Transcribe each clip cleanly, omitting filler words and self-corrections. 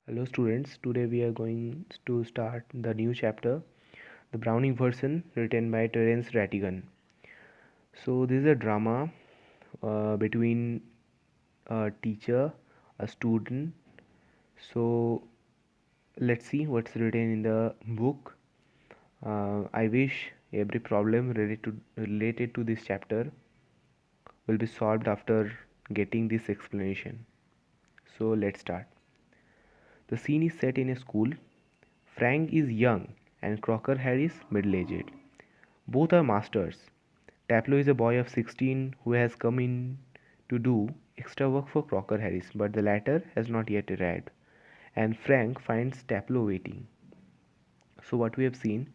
Hello students, today we are going to start the new chapter, the Browning version written by Terence Rattigan. So this is a drama between a teacher, a student. So let's see what's written in the book. I wish every problem related to this chapter will be solved after getting this explanation. So let's start. The scene is set in a school. Frank is young and Crocker Harris middle-aged. Both are masters. Taplow is a boy of 16 who has come in to do extra work for Crocker Harris, but the latter has not yet arrived, and Frank finds Taplow waiting. So, what we have seen,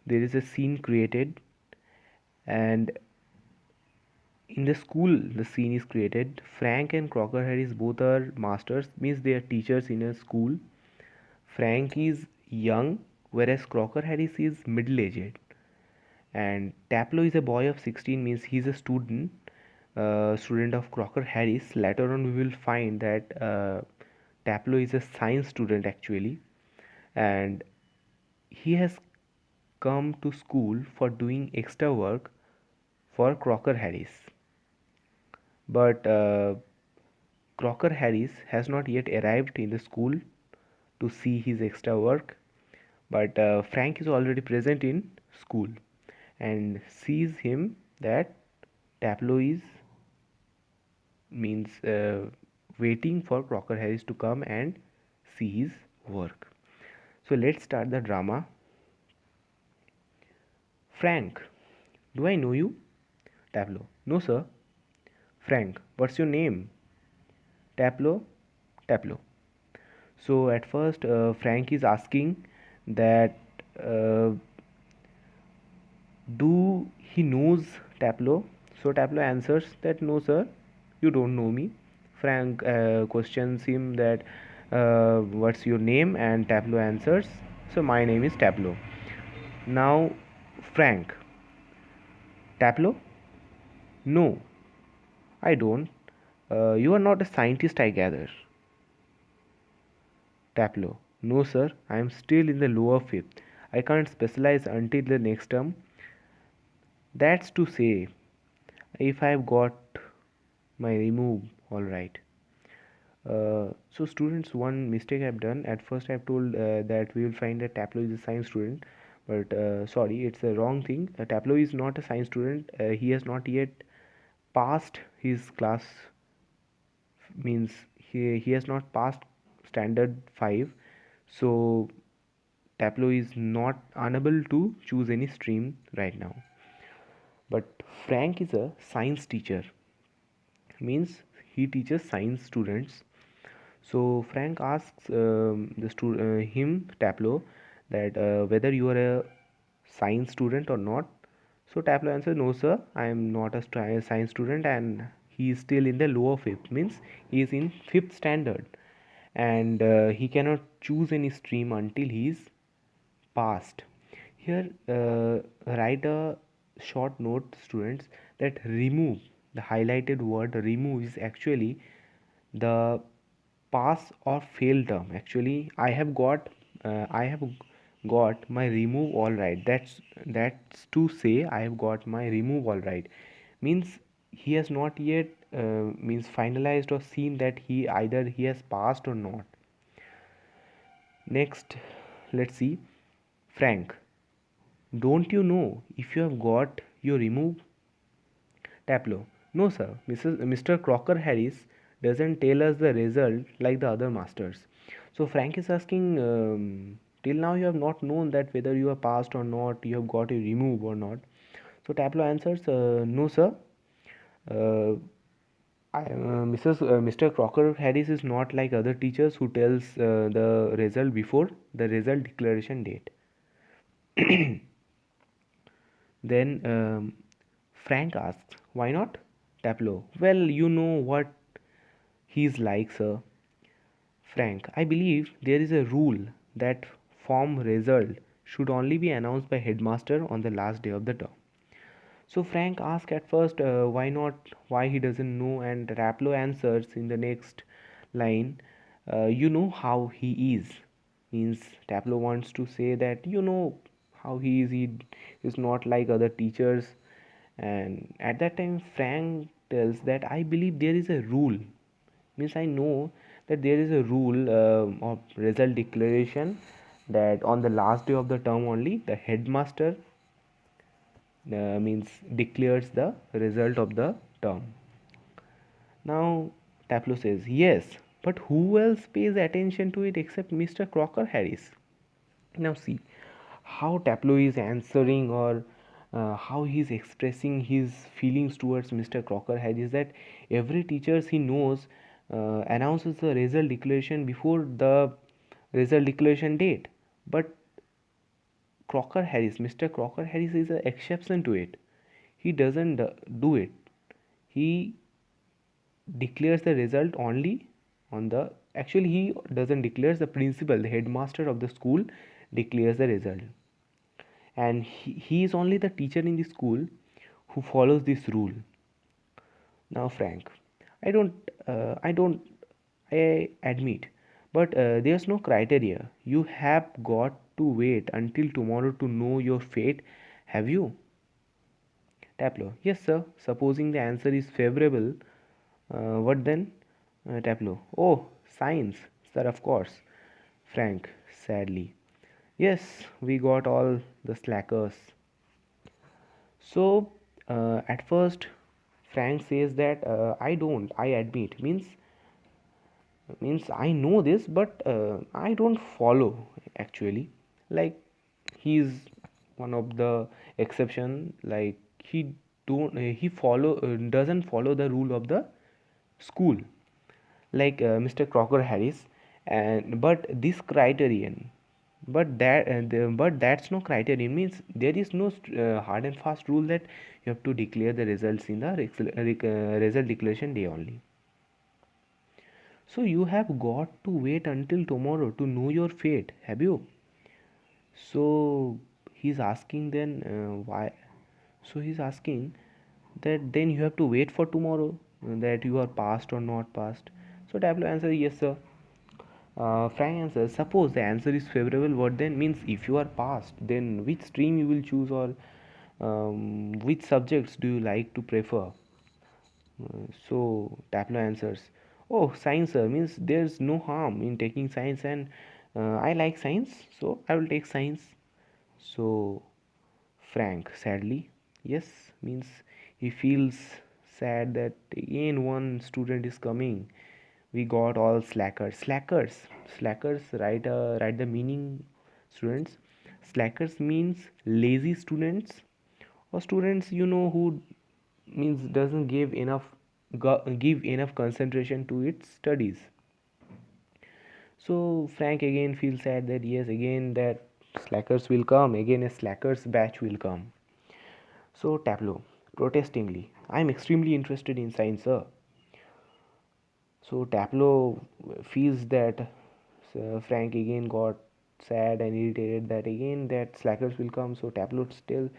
there is a scene created, and in the school, the scene is created. Frank and Crocker Harris both are masters, means they are teachers in a school. Frank is young, whereas Crocker Harris is middle aged. And Taplow is a boy of 16, means he's a student of Crocker Harris. Later on, we will find that Taplow is a science student actually, and he has come to school for doing extra work for Crocker Harris. But Crocker Harris has not yet arrived in the school to see his extra work, but Frank is already present in school and sees him that Taplow is means waiting for Crocker Harris to come and see his work. So let's start the drama. Frank, do I know you? Tableau, no sir. Frank, what's your name? Tableau, Tableau. So at first, Frank is asking that uh, do he knows Tableau? So Tableau answers that no sir, you don't know me. Frank questions him that what's your name, and Tableau answers, so my name is Tableau. Now Frank, Tableau, no, I don't. You are not a scientist, I gather. Tableau, no sir, I am still in the lower fifth. I can't specialize until the next term. That's to say, if I've got my remove, all right. So students, one mistake I've done. At first I've told that we will find that Taplow is a science student, but sorry, it's a wrong thing. Taplow is not a science student. He has not yet passed his class, means he has not passed standard 5. So Taplow is not unable to choose any stream right now. But Frank is a science teacher, means he teaches science students. So Frank asks him, Taplow, that whether you are a science student or not. So Taplow answers, no sir, I am not a science student, and he is still in the lower fifth, means he is in fifth standard, and he cannot choose any stream until he is passed. Here, write a short note, students, that remove, the highlighted word remove is actually the pass or fail term. Actually, I have got my remove all right. That's to say I have got my remove all right. Means he has not yet means finalized or seen that he has passed or not. Next, let's see. Frank, don't you know if you have got your remove? Taplow, no sir, Mr. Crocker Harris doesn't tell us the result like the other masters. So Frank is asking, till now you have not known that whether you have passed or not, you have got a remove or not. So Taplow answers, no sir. Uh, Mr. Crocker Harris is not like other teachers who tells the result before the result declaration date. Then Frank asks, why not? Taplow, well, you know what he's like, sir. Frank, I believe there is a rule that form result should only be announced by headmaster on the last day of the term. So Frank asks at first why not, why he doesn't know, and Raplo answers in the next line, You know how he is. Means Tableau wants to say that you know how he is. He is not like other teachers. And at that time, Frank tells that I believe there is a rule. Means I know that there is a rule of result declaration, that on the last day of the term only the headmaster means declares the result of the term. Now Tableau says yes, but who else pays attention to it except Mr. Crocker Harris? Now see how Tableau is answering, or how he is expressing his feelings towards Mr. Crocker Harris, that every teacher he knows announces the result declaration before the result declaration date, but Crocker Harris, Mr. Crocker Harris is an exception to it. He doesn't do it. He declares the result only on the, actually he doesn't declares, the principal, the headmaster of the school declares the result, and he is only the teacher in the school who follows this rule. Now Frank, I don't I admit, but there's no criteria. You have got to wait until tomorrow to know your fate, have you? Tableau, yes sir, supposing the answer is favorable. What then? Tableau, oh, science, sir, of course. Frank, sadly, yes, we got all the slackers. So, at first, Frank says that I admit, means I know this, but I don't follow actually. Like, he's one of the exception. Like, he don't he follow doesn't follow the rule of the school, like Mr. Crocker Harris. And but this criterion, but that's no criterion, means there is no hard and fast rule that you have to declare the results in the result declaration day only. So you have got to wait until tomorrow to know your fate, have you? So he's asking then why? So he's asking that then you have to wait for tomorrow, that you are passed or not passed. So Tableau answers yes sir. Frank answers, suppose the answer is favorable, what then? Means if you are passed, then which stream you will choose, or which subjects do you like to prefer? So Tableau answers, oh, science sir, means there's no harm in taking science, and I like science, so I will take science. So Frank, sadly, yes, means he feels sad that again one student is coming. We got all slackers. Slackers. Write the meaning, students. Slackers means lazy students, or students who means doesn't give enough concentration to its studies. So Frank again feels sad that yes, again that slackers will come, again a slackers batch will come. So Tableau, protestingly, I am extremely interested in science, sir. So Tableau feels that Frank again got sad and irritated that again that slackers will come. So Tableau still,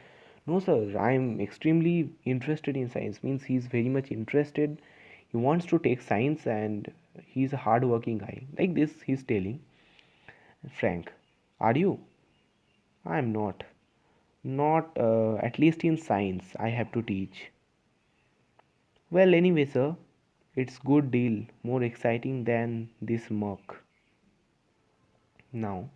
no sir, I am extremely interested in science. Means he is very much interested. He wants to take science, and he's a hard working guy. Like this, he's telling Frank, are you? I am not. Not at least in science. I have to teach. Well, anyway, sir, it's good deal, more exciting than this muck. Now,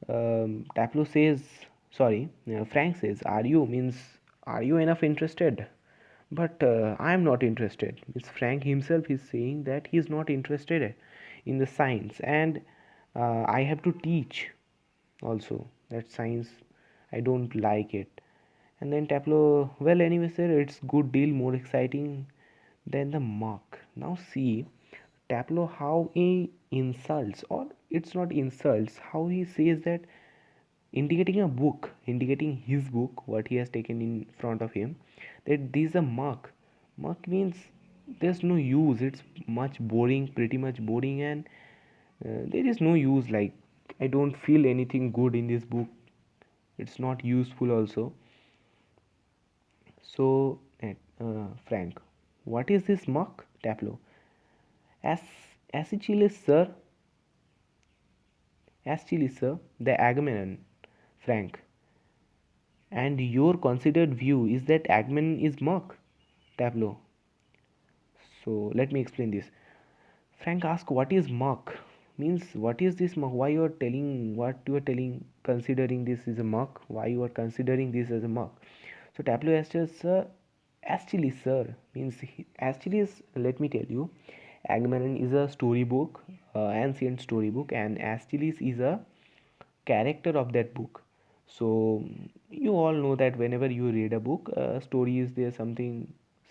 Tableau says, sorry, Frank says, are you? Means, are you enough interested? But I am not interested. Means Frank himself is saying that he is not interested in the science, and I have to teach also that science. I don't like it. And then Tableau, well, anyway, sir, it's good deal, more exciting than the muck. Now see, Tableau how he insults, or it's not insults, how he says that, indicating a book, indicating his book, what he has taken in front of him, that this is a muck. Muck means there's no use. It's much boring, pretty much boring, and there is no use. Like, I don't feel anything good in this book. It's not useful also. So Frank, what is this muck? Tableau, as Aeschylus, sir, Aeschylus, sir, the Agamemnon, Frank. And your considered view is that Agamemnon is Merc, Tableau. So let me explain this. Frank asked, "What is Merc?" Means, what is this Merc? Why you are telling what you are telling? Considering this is a Merc? Why you are considering this as a Merc? So Tableau answers, "Sir, Aeschylus, sir." Means Aeschylus. Let me tell you, Agamemnon is a storybook, ancient storybook, and Aeschylus is a character of that book. So you all know that whenever you read a book, story is there, something,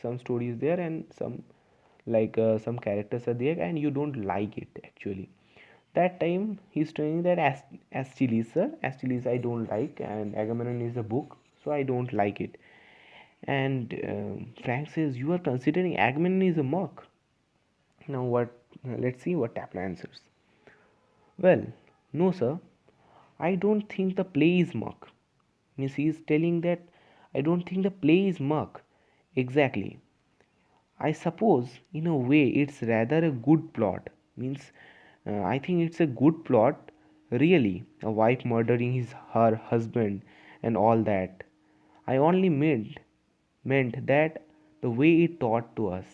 some story is there, and some characters are there, and you don't like it actually. That time he's telling that Aeschylus, sir, Aeschylus I don't like, and Agamemnon is a book, so I don't like it. And Frank says, "You are considering Agamemnon is a mock." Now what? Let's see what Tapla answers. "Well, no, sir. I don't think the play is muck." Means he is telling that I don't think the play is muck. Exactly. I suppose in a way it's rather a good plot. Means I think it's a good plot. Really, a wife murdering her husband and all that. I only meant that the way it taught to us.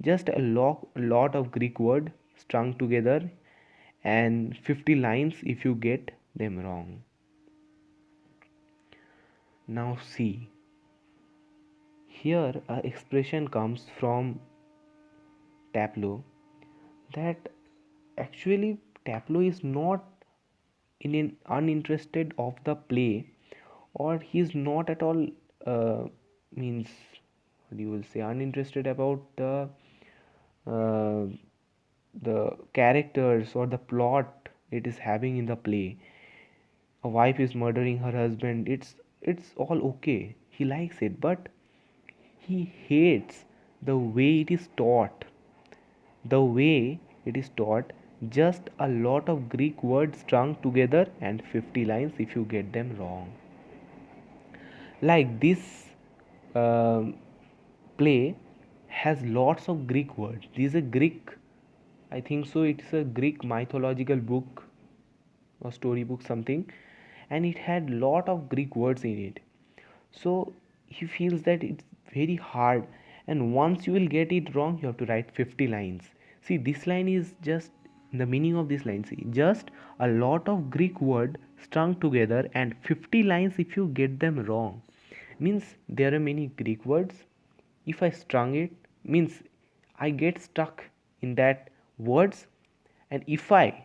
Just a lot of Greek word strung together and 50 lines if you get them wrong. Now see, here a expression comes from Tableau that actually Tableau is not in an uninterested of the play, or he is not at all means what you will say uninterested about uh, the characters or the plot it is having in the play. A wife is murdering her husband, it's all okay, he likes it, but he hates the way it is taught. The way it is taught, just a lot of Greek words strung together and 50 lines if you get them wrong. Like this um play has lots of Greek words. This is a Greek, I think so, it's a Greek mythological book or storybook something, and it had lot of Greek words in it. So he feels that it's very hard, and once you will get it wrong you have to write 50 lines. See, this line is just the meaning of this line. See, just a lot of Greek word strung together and 50 lines if you get them wrong. Means there are many Greek words, if I strung it, means I get stuck in that words, and if I,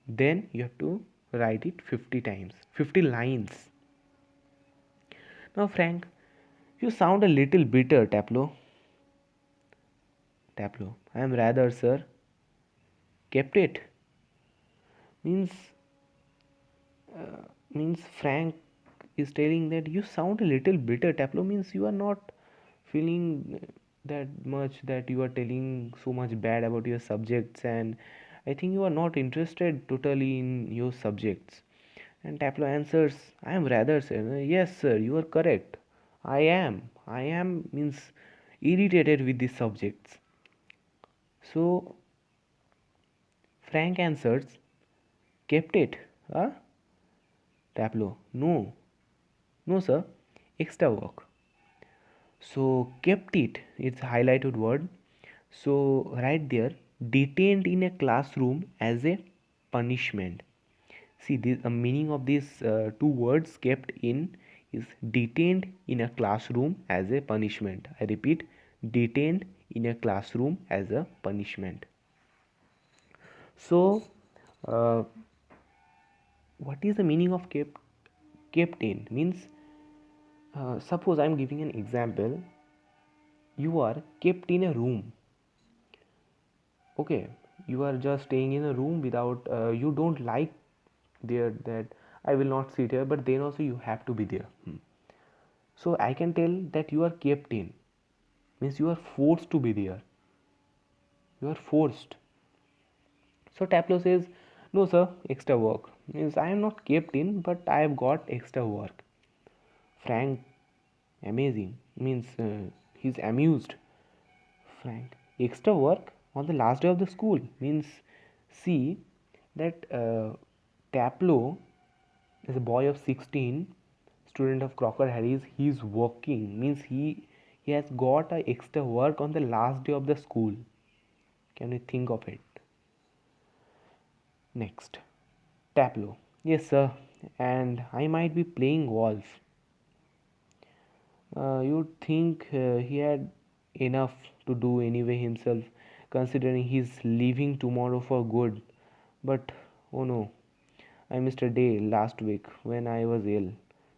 then you have to write it 50 times, 50 lines. Now Frank, you sound a little bitter, Taplo. Taplo, I am rather, sir. Kept it. Means, means Frank is telling that you sound a little bitter. Taplo means you are not feeling that much, that you are telling so much bad about your subjects, and I think you are not interested totally in your subjects. And Taplo answers, I am rather, sir. Yes, sir, you are correct. I am means irritated with these subjects. So Frank answers, kept it. Huh? Tableau, no, no, sir, extra work. So kept it, it's a highlighted word. So right there, detained in a classroom as a punishment. See, this the meaning of these two words kept in is detained in a classroom as a punishment. I repeat, detained in a classroom as a punishment. So, uh, what is the meaning of kept in? Means, suppose I am giving an example. You are kept in a room. Okay, you are just staying in a room without. You don't like there that I will not sit here, but then also you have to be there. So I can tell that you are kept in. Means you are forced to be there. You are forced. So Tableau says, no sir, extra work. Means I am not kept in, but I have got extra work. Frank, amazing. Means he's amused. Frank, extra work? on the last day of the school. Means see that Taplo is a boy of 16, student of Crocker Harris. He's working, means he has got a extra work on the last day of the school. Can you think of it? Next, Taplo. Yes, sir. And I might be playing golf. You'd think he had enough to do anyway himself, considering he's leaving tomorrow for good. But oh no, I missed a day last week when I was ill.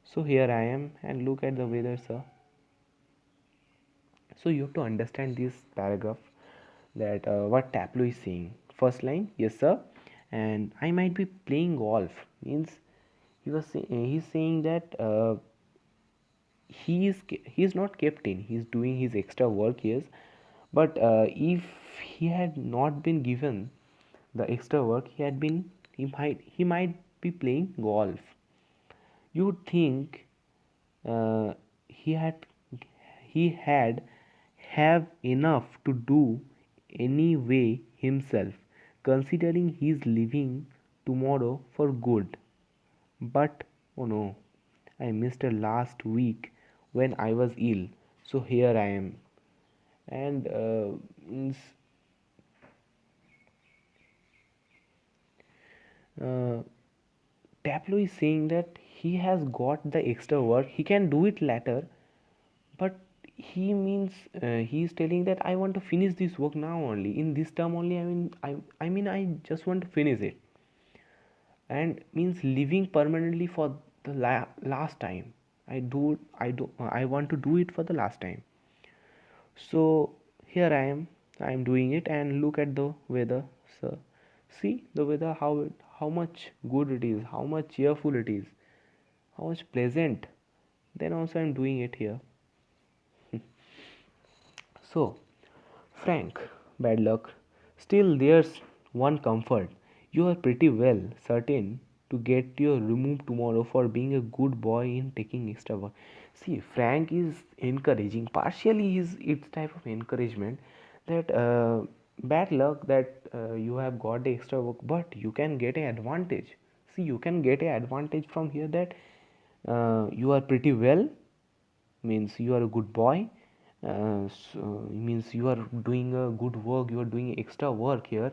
So here I am, and look at the weather, sir. So you have to understand this paragraph that what Taplo is saying. First line, yes, sir, and I might be playing golf means he's saying that he is not kept in. He's doing his extra work, yes, but if he had not been given the extra work, he might be playing golf. You would think uh, he had he had have enough to do anyway himself, considering he's leaving tomorrow for good. But oh no, I missed a last week when I was ill, so here I am. And means, uh, Taplo is saying that he has got the extra work, he can do it later, but he is telling that I want to finish this work now only, in this term only. I just want to finish it, and means living permanently for the last time. I want to do it for the last time. So here I am doing it, and look at the weather, sir. See the weather, how much good it is, how much cheerful it is, how much pleasant. Then also I'm doing it here. So, Frank, bad luck. Still, there's one comfort. You are pretty well certain to get your remove tomorrow for being a good boy in taking extra work. See, Frank is encouraging. Partially, is it's type of encouragement that bad luck that you have got the extra work, but you can get an advantage. See, you can get an advantage from here that you are pretty well, means you are a good boy. So means you are doing a good work, you are doing extra work here.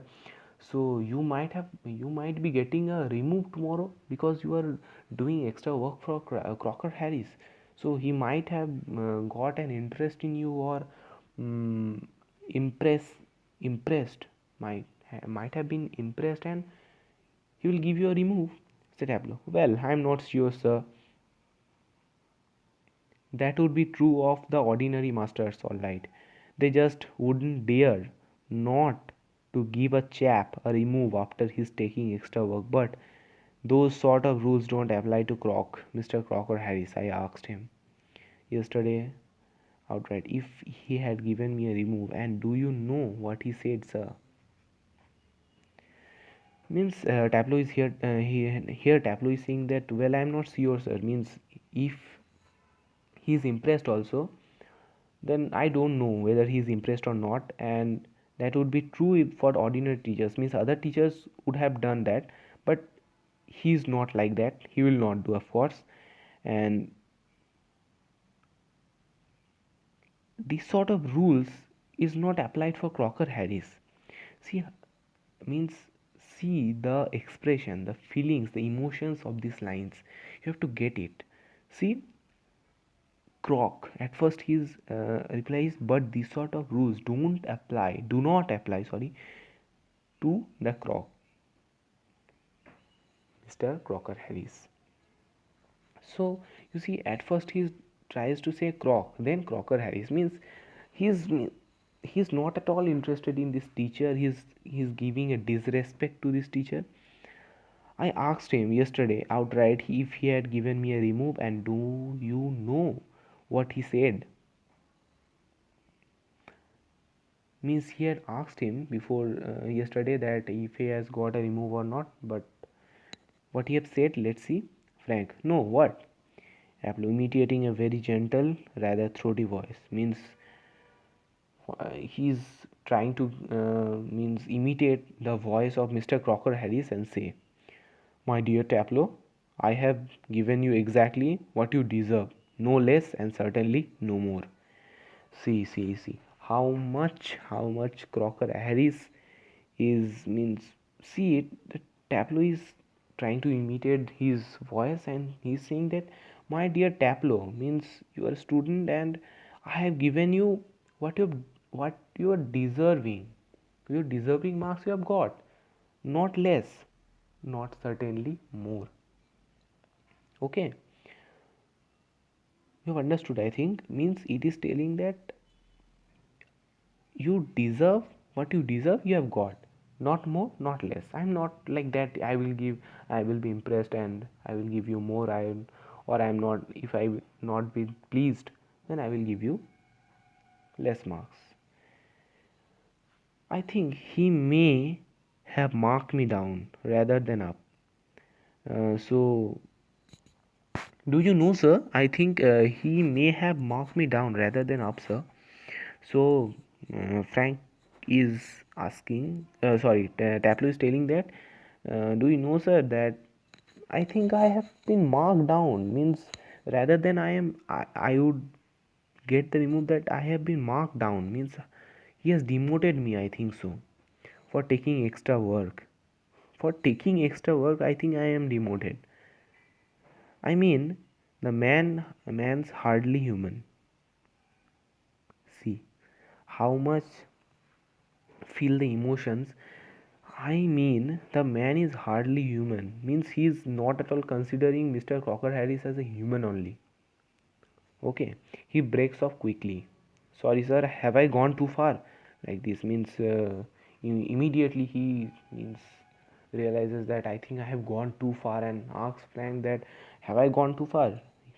So you might be getting a remove tomorrow because you are doing extra work for Crocker Harris. So he might have got an interest in you, or um, impress impressed, might have been impressed, and he will give you a remove, said Tableau. Well, I'm not sure, sir. That would be true of the ordinary masters, alright. They just wouldn't dare not to give a chap a remove after he's taking extra work. But those sort of rules don't apply to Mr. Crocker Harris. I asked him yesterday outright if he had given me a remove, and do you know what he said, sir? Means Tableau is here. Here Tableau is saying that, well, I'm not sure, sir. Means if he is impressed also, then I don't know whether he is impressed or not. And that would be true for ordinary teachers, means other teachers would have done that, but he is not like that, he will not do, of course. And this sort of rules is not applied for Crocker Harris. See, means see the expression, the feelings, the emotions of these lines, you have to get it. See, Croc at first his replies, but these sort of rules do not apply, sorry, to the Croc, Mr. Crocker Harris. So you see, at first he tries to say Croc, then Crocker Harris, means he's he's not at all interested in this teacher. He's giving a disrespect to this teacher. I asked him yesterday outright if he had given me a remove, and do you know what he said? Means he had asked him before yesterday that if he has got a remove or not, but what he have said, let's see. Frank, no, what? Apple imitating a very gentle, rather throaty voice. Means he's trying to means imitate the voice of Mr. Crocker Harris and say, "My dear Taplow, I have given you exactly what you deserve, no less and certainly no more." See. How much Crocker Harris is means. See it. The Taplow is trying to imitate his voice, and he's saying that, "My dear Taplow," means you are a student, and I have given you what you are deserving. Your deserving marks you have got, not less, not certainly more. Okay, you have understood, I think. Means it is telling that you deserve what you deserve, you have got, not more, not less. I'm not like that. I will be impressed and I will give you more. Or I'm not, if I will not be pleased, then I will give you less marks. I think he may have marked me down rather than up. So do you know, sir? I think he may have marked me down rather than up, sir. So Frank is asking, Taplo is telling that, do you know, sir, that I think I have been marked down. Means rather than I would get the remove that I have been marked down. Means he has demoted me. I think so, for taking extra work. For taking extra work, I think I am demoted. I mean, a man's hardly human. See how much feel the emotions. I mean, the man is hardly human. Means he is not at all considering Mr. Crocker Harris as a human only. Okay, he breaks off quickly. "Sorry, sir, have I gone too far?" Like this means immediately he means realizes that I think I have gone too far, and asks Frank that, "Have I gone too far?"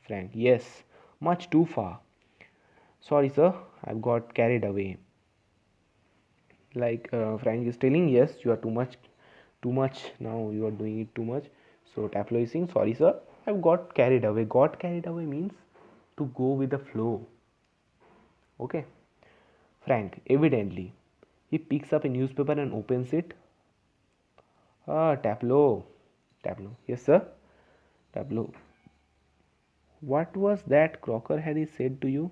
Frank, "Yes, much too far. Sorry, sir, I've got carried away." Like Frank is telling, "Yes, you are too much now. You are doing it too much." So Taplo is saying, "Sorry, sir, I've got carried away." Got carried away means to go with the flow. Okay. Frank, evidently, he picks up a newspaper and opens it. "Ah, Taplo." Taplo, "Yes, sir." Taplo, "What was that Crocker Harry said to you?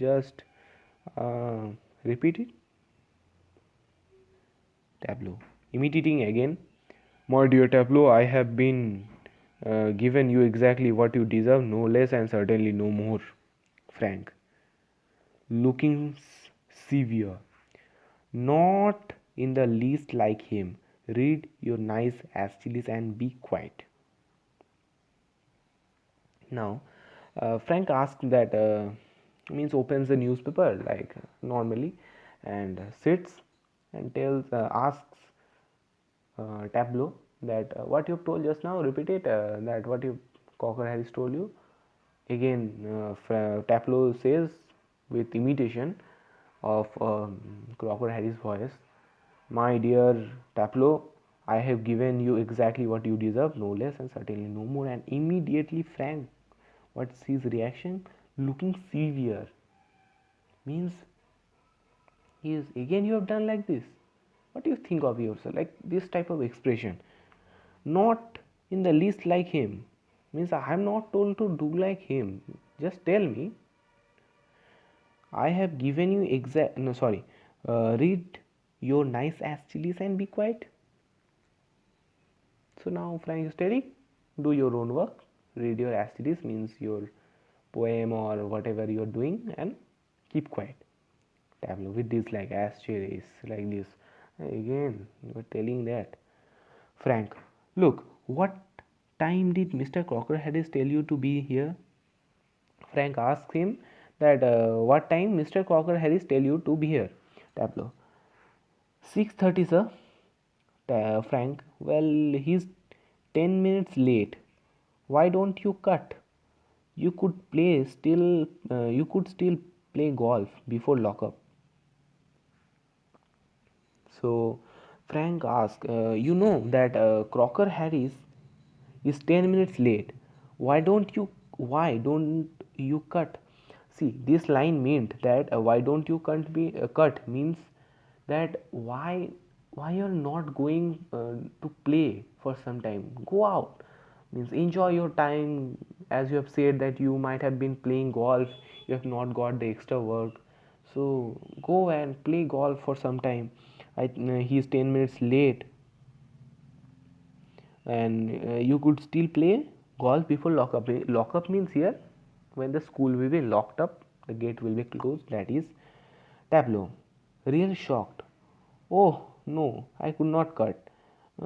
Just uh, repeat it." Tableau, imitating again. "My dear Tableau, I have been given you exactly what you deserve, no less and certainly no more." Frank, looking severe. "Not in the least like him. Read your nice Achilles and be quiet." Now, Frank asks that, means opens the newspaper like normally, and sits and asks Tableau that, "What you've told just now, repeat it, that what you Cocker has told you." Again, Tableau says with imitation of Crocker Harry's voice, "My dear Tableau, I have given you exactly what you deserve, no less and certainly no more." And immediately Frank, what's his reaction? Looking severe. Means he is, "Again you have done like this. What do you think of yourself?" Like this type of expression. "Not in the least like him." Means I am not told to do like him. Just tell me. I have given you exact. No, sorry. Read your nice ass chilies and be quiet. So now Frank is telling, do your own work. Read your ass chilies means your poem or whatever you are doing, and keep quiet. Tableau with this like ass cherries like this. Again, you are telling that. Frank, look, what time did Mr. Crocker Harris tell you to be here? Frank asks him that, what time Mr. Crocker Harris tell you to be here? Tableau, 6:30, sir. Frank, well, he's 10 minutes late. Why don't you cut? You could still play golf before lockup. So Frank asks, you know that Crocker Harris is 10 minutes late. Why don't you cut? See, this line meant that, why don't you cut means that why you're not going to play for some time. Go out, means enjoy your time. As you have said that you might have been playing golf, you have not got the extra work, so go and play golf for some time. He's 10 minutes late, and you could still play golf before lockup. Lockup means here when the school will be locked up, the gate will be closed. That is tableau. Real shocked. Oh no, I could not cut.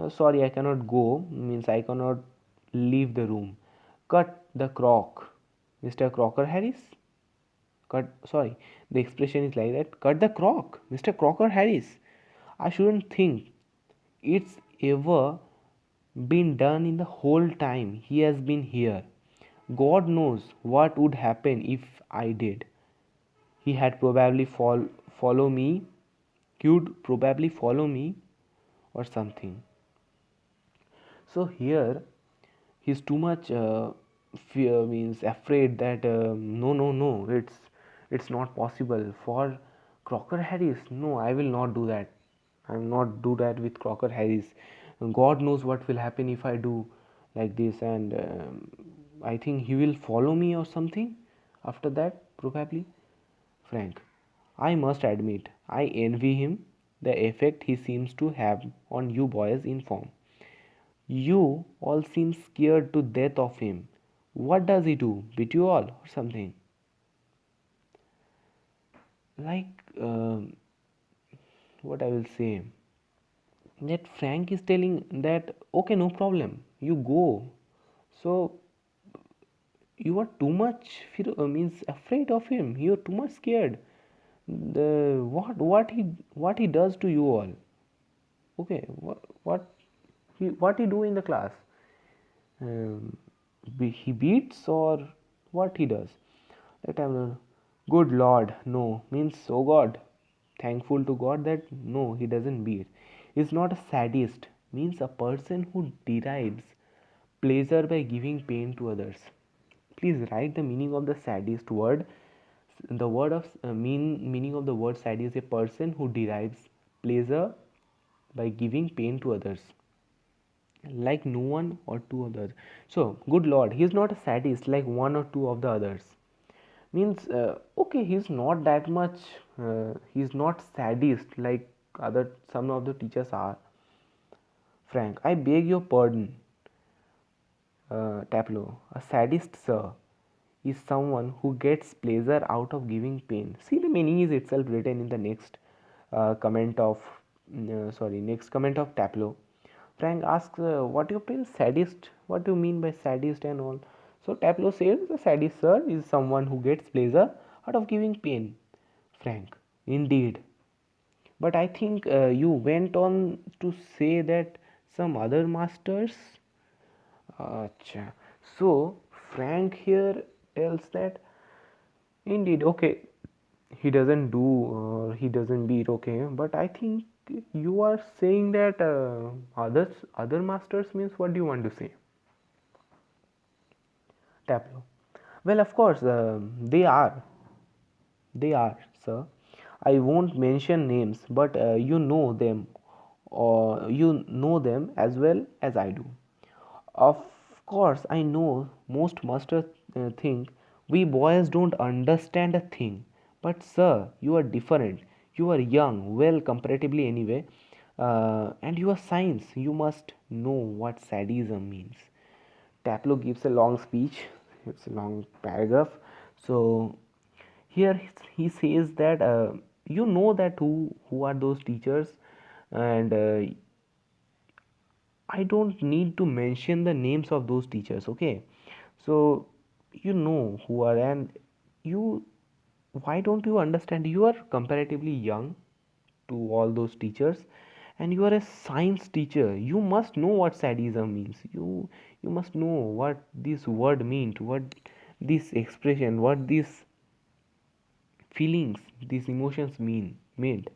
Sorry, I cannot go. Means I cannot leave the room. Cut the crock, Mr. Crocker Harris. Cut. Sorry, the expression is like that. Cut the crock, Mr. Crocker Harris. I shouldn't think it's ever been done in the whole time he has been here. God knows what would happen if I did. He had probably follow me. He would probably follow me or something. So here he's too much fear, means afraid that no, it's not possible for Crocker Harris. No, I will not do that. I will not do that with Crocker Harris. God knows what will happen if I do like this, and I think he will follow me or something after that, probably. Frank, I must admit, I envy him the effect he seems to have on you boys in form. You all seem scared to death of him. What does he do? Beat you all or something? Like, what I will say, that Frank is telling that, okay, no problem, you go. So, you are too much means afraid of him. You are too much scared. What he does to you all? Okay, what he do in the class? um, he beats or what he does. That time, good Lord, no, means oh God, thankful to God that no, he doesn't beat. He's not a sadist, means a person who derives pleasure by giving pain to others. Please write the meaning of the sadist word. The word of meaning of the word sadist is a person who derives pleasure by giving pain to others, like no one or two others. So, good Lord, he's not a sadist like one or two of the others. Means, okay, he's not that much, he's not sadist like other some of the teachers are. Frank, I beg your pardon, Taplow. A sadist, sir, is someone who gets pleasure out of giving pain. See, the meaning is itself written in the next comment of, next comment of Taplow. Frank asks, what you mean sadist? What do you mean by sadist and all? So Taplow says, the sadist, sir, is someone who gets pleasure out of giving pain. Frank, indeed. But I think you went on to say that some other masters. Acha. So Frank here tells that indeed, okay, he doesn't do, he doesn't beat, okay, but I think you are saying that other masters means what do you want to say? Tableau. Well, of course, they are, sir. I won't mention names, but you know them, or you know them as well as I do. Of course, I know most masters think we boys don't understand a thing. But, sir, you are different. You are young, well, comparatively anyway, and you are science. You must know what sadism means. Taplow gives a long speech, it's a long paragraph. So, here he says that you know that who are those teachers, and I don't need to mention the names of those teachers, okay? So you know who are, and you, why don't you understand? You are comparatively young to all those teachers, and you are a science teacher. You must know what sadism means. You must know what this word means, what this expression, what these feelings, these emotions meant.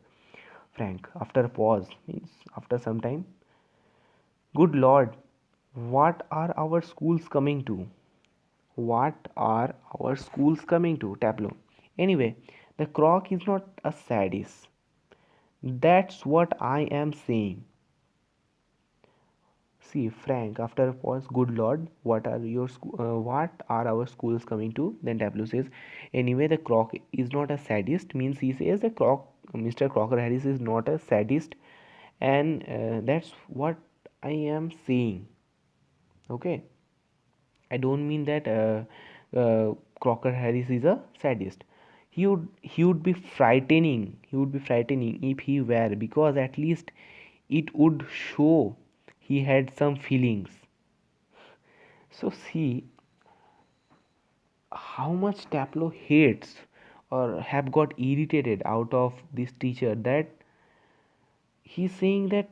Frank, after a pause, means after some time, good Lord, what are our schools coming to? What are our schools coming to? Tableau. Anyway, the croc is not a sadist. That's what I am saying. See, Frank, after a pause, good Lord, what are our schools coming to? Then Tableau says, anyway, the Croc is not a sadist. Means he says the Croc, Mr. Crocker Harris is not a sadist, and that's what I am saying. Okay, I don't mean that Crocker Harris is a sadist. He would be frightening. He would be frightening if he were, because at least it would show he had some feelings. So see how much Taplow hates or have got irritated out of this teacher, that he's saying that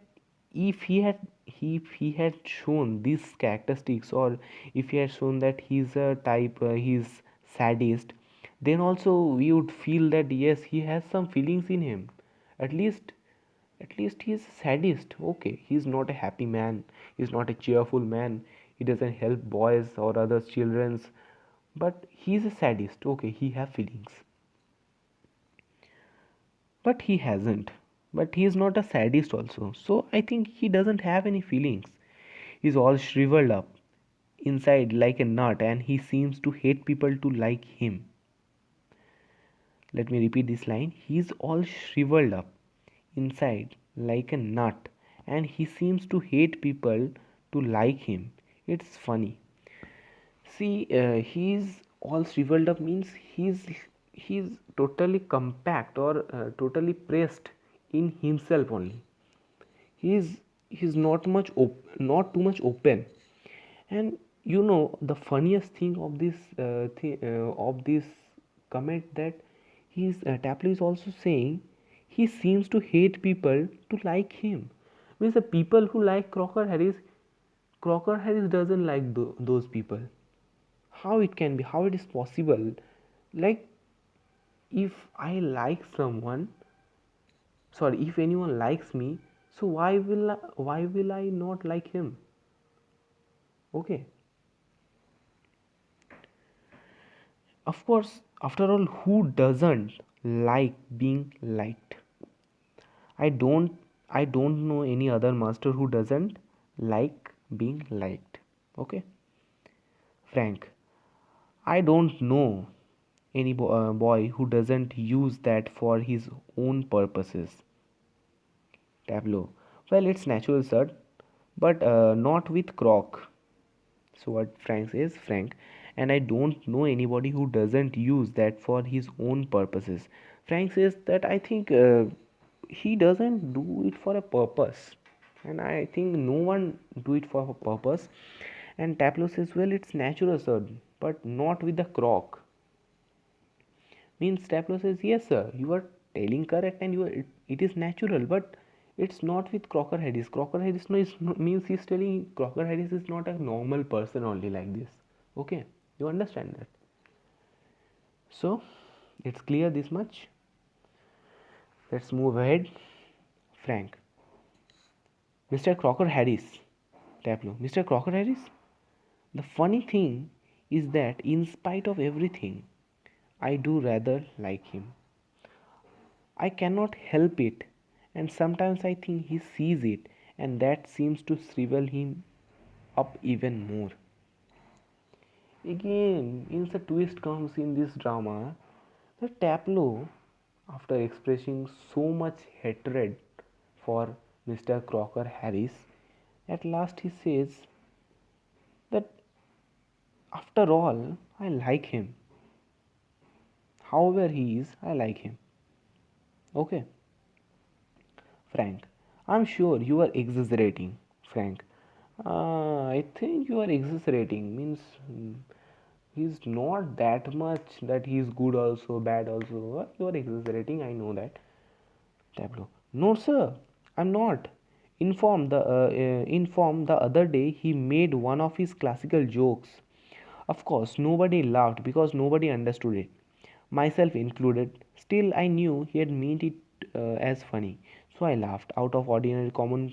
if he had shown these characteristics, or if he had shown that he's a type he's sadist, then also we would feel that yes, he has some feelings in him. At least at least he's a sadist. Okay, he's not a happy man, he's not a cheerful man, he doesn't help boys or other children's, but he's a sadist. Okay, he have feelings, but he hasn't. But he is not a sadist also, so I think he doesn't have any feelings. He's all shriveled up inside like a nut, and he seems to hate people to like him. Let me repeat this line. He's all shriveled up inside like a nut, and he seems to hate people to like him. It's funny. See, he's all shriveled up means he's totally compact, or totally pressed in himself only. He's he's not too much open. And the funniest thing of this comment, that Tapley is also saying he seems to hate people to like him. Means the people who like Crocker Harris doesn't like those people. How it can be? How it is possible? Like, if I like someone, sorry, if anyone likes me, so why will I not like him? Okay. Of course, after all, who doesn't like being liked? I don't I don't know any other master who doesn't like being liked. Okay, Frank. I don't know any boy who doesn't use that for his own purposes. Tableau. Well, it's natural, sir, but not with Croc. So what Frank says, Frank, and I don't know anybody who doesn't use that for his own purposes. Frank says that I think he doesn't do it for a purpose, and I think no one do it for a purpose. And Taplo says, well, it's natural, sir, but not with the Croc. Means Taplo says, yes, sir, you are telling correct, and it is natural, but it's not with Crocker Harris. Crocker Harris means he's telling Crocker Harris is not a normal person only like this. Okay, you understand that? So it's clear this much. Let's move ahead. Frank, Mr. Crocker Harris, Taplo, Mr. Crocker Harris. The funny thing is that in spite of everything, I do rather like him. I cannot help it, and sometimes I think he sees it, and that seems to shrivel him up even more. Again, in the twist comes in this drama, the Taplow, after expressing so much hatred for Mr. Crocker Harris, at last he says that after all, I like him. However he is, I like him. Okay, Frank. I'm sure you are exaggerating, Frank. I think you are exaggerating. Means he's not that much that he's good also, bad also. You are exaggerating. I know that. Tableau. No, sir, I'm not. Inform the other day he made one of his classical jokes. Of course, nobody laughed because nobody understood it, myself included. Still, I knew he had meant it as funny, so I laughed out of ordinary common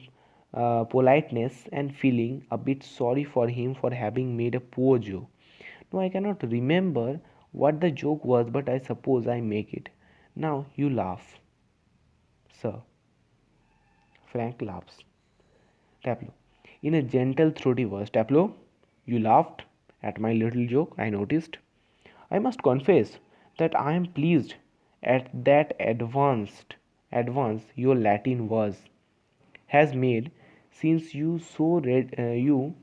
politeness and feeling a bit sorry for him for having made a poor joke. No, I cannot remember what the joke was, but I suppose I make it. Now you laugh, sir. Frank laughs. Tableau. In a gentle, throaty voice, Tableau, you laughed at my little joke, I noticed. I must confess that I am pleased at that advance your Latin has made, since you so readily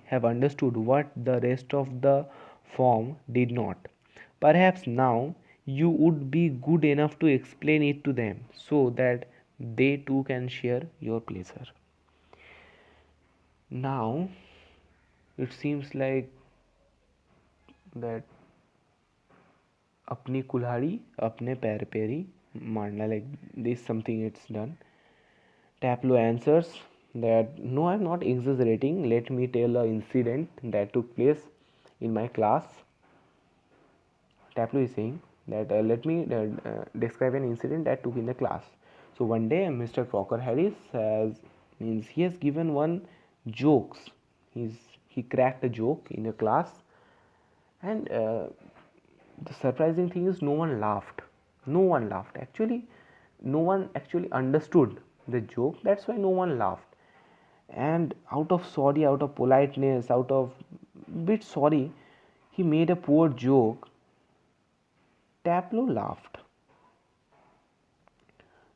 have understood what the rest of the form did not. Perhaps now you would be good enough to explain it to them so that they too can share your pleasure. Now it seems like that अपनी कुल्हाड़ी अपने पैर पर ही मारना, like this something it's done. Taplo answers that no, I'm not exaggerating. Let me tell an incident that took place in my class. Taplo is saying that let me describe an incident that took in the class. So one day, Mr. Crocker Harris he has given one jokes. He cracked a joke in a class, and the surprising thing is no one laughed. No one laughed. Actually, no one actually understood the joke. That's why no one laughed. And out of sorry, out of politeness, out of bit sorry, he made a poor joke. Taplo laughed.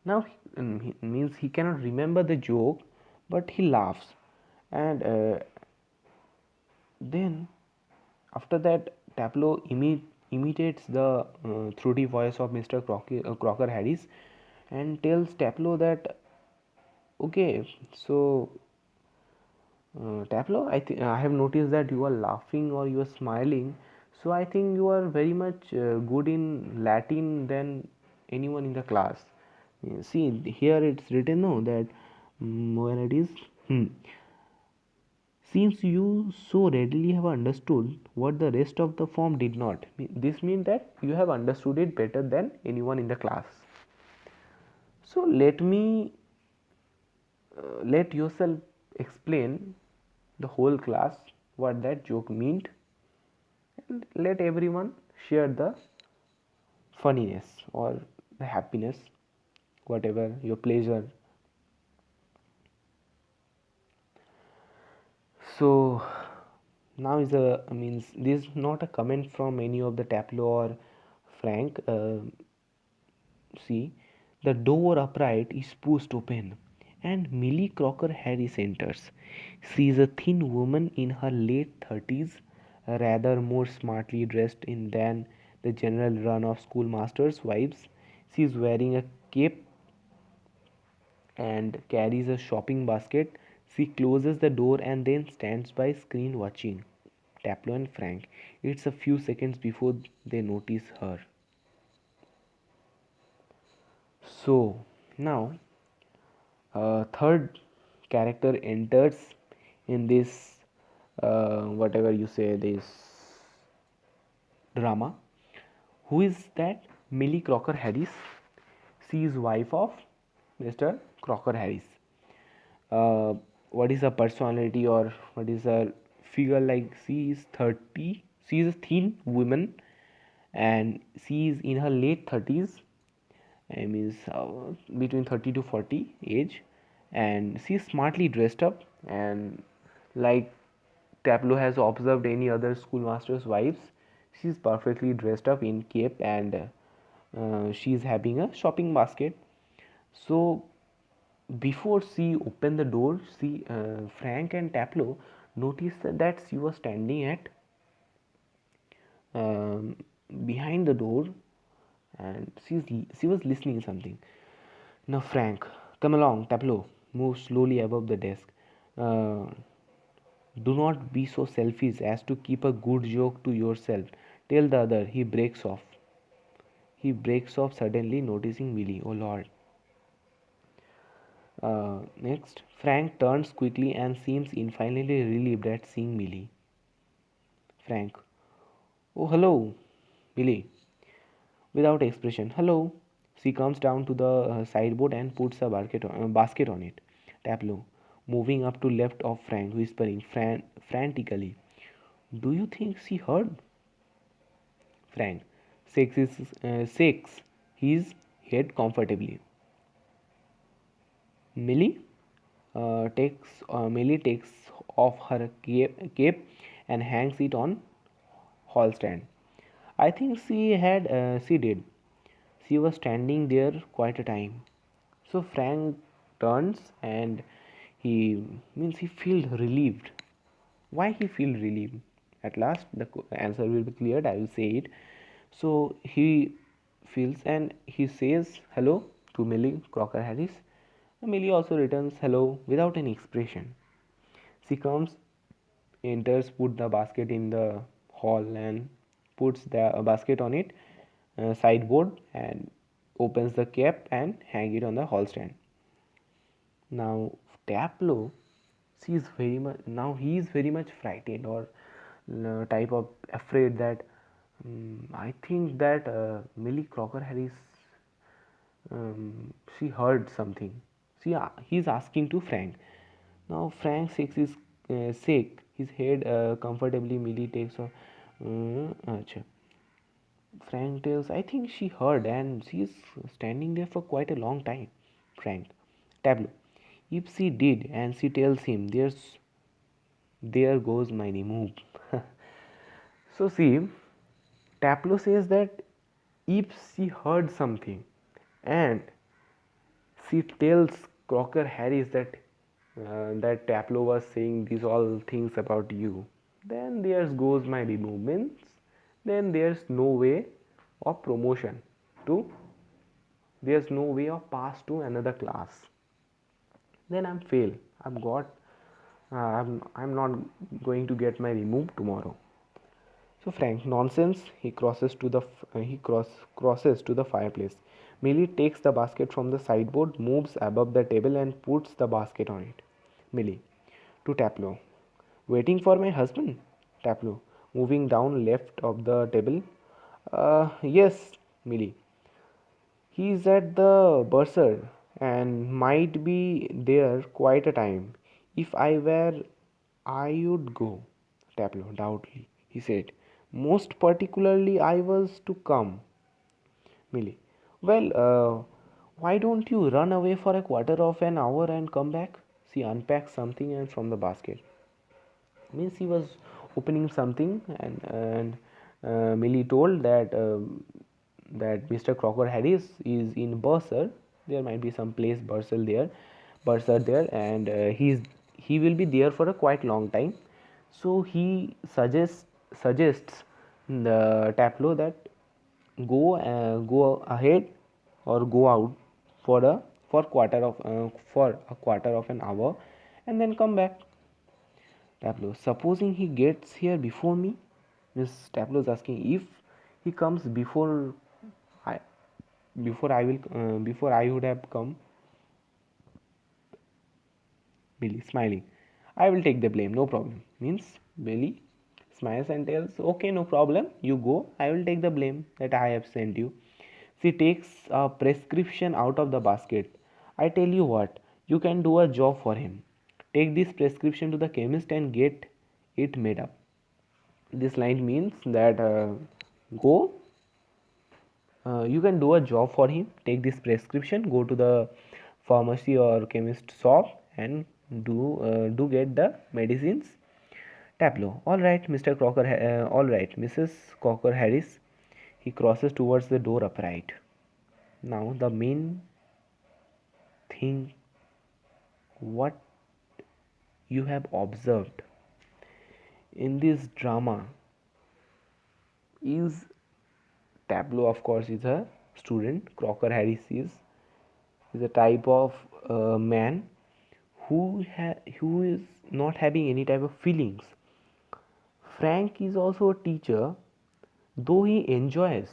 Now he means he cannot remember the joke, but he laughs, and then after that, Taplo imitates the throaty voice of Mr. Crocker Harris and tells Taplo that, okay, so Taplo, I have noticed that you are laughing or you are smiling. So I think you are very much good in Latin than anyone in the class. See, here it's written no that where it is. Since you so readily have understood what the rest of the form did not, this means that you have understood it better than anyone in the class. So let yourself explain the whole class what that joke meant, and let everyone share the funniness or the happiness, whatever your pleasure. So now is a means this is not a comment from any of the Taplo or Frank. See, the door upright is pushed open, and Millie Crocker Harris enters. She is a thin woman in her late 30s, rather more smartly dressed in than the general run of schoolmasters' wives. She is wearing a cape and carries a shopping basket. She closes the door and then stands by screen watching Taplo and Frank. It's a few seconds before they notice her. So now third character enters in this whatever you say this drama. Who is that? Millie Crocker Harris. She is wife of Mr. Crocker Harris. What is her personality or what is her figure like? She is 30. She is a thin woman and she is in her late 30s. I mean, between 30 to 40 age, and she's smartly dressed up, and like Tableau has observed any other schoolmaster's wives, she's perfectly dressed up in cape and she's having a shopping basket. So before she opened the door, Frank and Tableau noticed that she was standing at um, behind the door, and she was listening something. Now, Frank, come along. Tableau moves slowly above the desk. Uh, do not be so selfish as to keep a good joke to yourself. Tell the other. He breaks off. He breaks off suddenly, noticing Millie. Oh Lord. Next, Frank turns quickly and seems infinitely relieved at seeing Millie. Frank. Oh, hello, Millie. Without expression. Hello. She comes down to the sideboard and puts a basket on it. Tableau, moving up to left of Frank, whispering frantically, "Do you think she heard?" Frank shakes his head comfortably. Millie takes off her cape and hangs it on hall stand. I think she did. She was standing there quite a time. So Frank turns and he feels relieved. Why he feel relieved? At last the answer will be cleared. I will say it. So he feels and he says hello to Millie Crocker Harris. Millie also returns hello without any expression. She comes, enters, put the basket in the hall and puts the basket on it sideboard and opens the cap and hang it on the hall stand. Now Taplow, he is very much frightened or type of afraid that I think that Millie Crocker Harris she heard something. He's asking to Frank. Now Frank shake his head comfortably. Millie takes a acha. Frank tells, I think she heard and she's standing there for quite a long time. Frank. Tableau. If she did and she tells him, there goes my remove. So see, Tableau says that if she heard something and she tells Crocker Harris that Tableau was saying these all things about you, then there goes my remove. Means then there's no way of promotion to there's no way of pass to another class. Then I'm fail. I'm not going to get my remove tomorrow. So Frank, nonsense. He crosses to the fireplace. Millie takes the basket from the sideboard, moves above the table, and puts the basket on it. Millie, to Taplow. Waiting for my husband? Taplow, moving down left of the table. Yes, Millie. He's at the bursar and might be there quite a time. If I were, I would go. Taplow, doubtfully, he said. Most particularly, I was to come. Millie, well, why don't you run away for a quarter of an hour and come back? She unpacks something and from the basket. Means he was opening something and Millie told that Mr. Crocker Harris is in Bursar. There might be some place Bursar there, and he will be there for a quite long time. So he suggests the Taplow that go ahead or go out for a for a quarter of an hour and then come back. Tableau. Supposing he gets here before me, Miss Tableau is asking if he comes I before I would have come. Billy smiling. I will take the blame, no problem. Means Billy smiles and tells, okay, no problem. You go. I will take the blame that I have sent you. She takes a prescription out of the basket. I tell you what, you can do a job for him. Take this prescription to the chemist and get it made up. This line means that go you can do a job for him, take this prescription, go to the pharmacy or chemist shop and do get the medicines. Tableau. All right, Mr. Crocker. All right, Mrs. Crocker Harris. He crosses towards the door upright. Now the main thing, what you have observed in this drama is Tableau, of course, is a student. Crocker Harris is a type of man who is not having any type of feelings. Frank is also a teacher, though he enjoys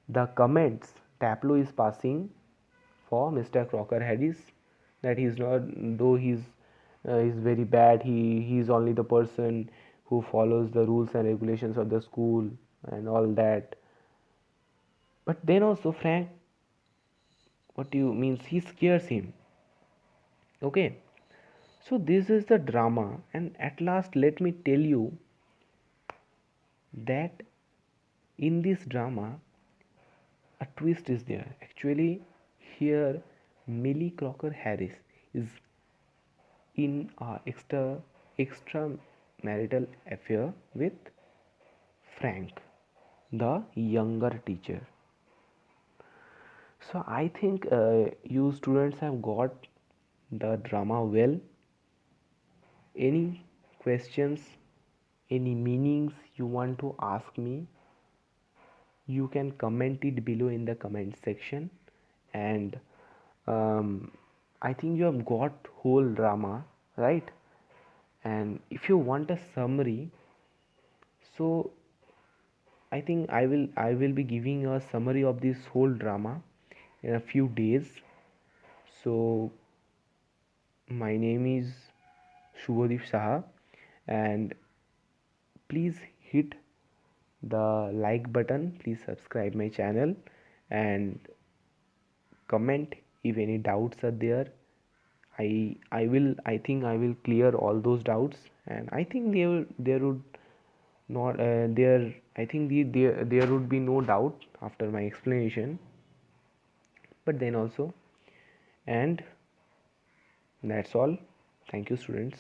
the comments Tableau is passing for Mr. Crocker Harris, that he's not, though he's very bad. He's only the person who follows the rules and regulations of the school and all that. But then also Frank, what you means he scares him. Okay, so this is the drama, and at last let me tell you that in this drama a twist is there. Actually, here Millie Crocker Harris is in a extramarital affair with Frank, the younger teacher. So I think you students have got the drama well. Any questions, any meanings you want to ask me, you can comment it below in the comment section. And I think you have got whole drama, right? And if you want a summary, so I will be giving a summary of this whole drama in a few days. So my name is Shubhadeep Saha, and please hit the like button, please subscribe my channel, and comment if any doubts are there. I think I will clear all those doubts, and I think there would not there I think there would be no doubt after my explanation. But then also, and that's all. Thank you, students.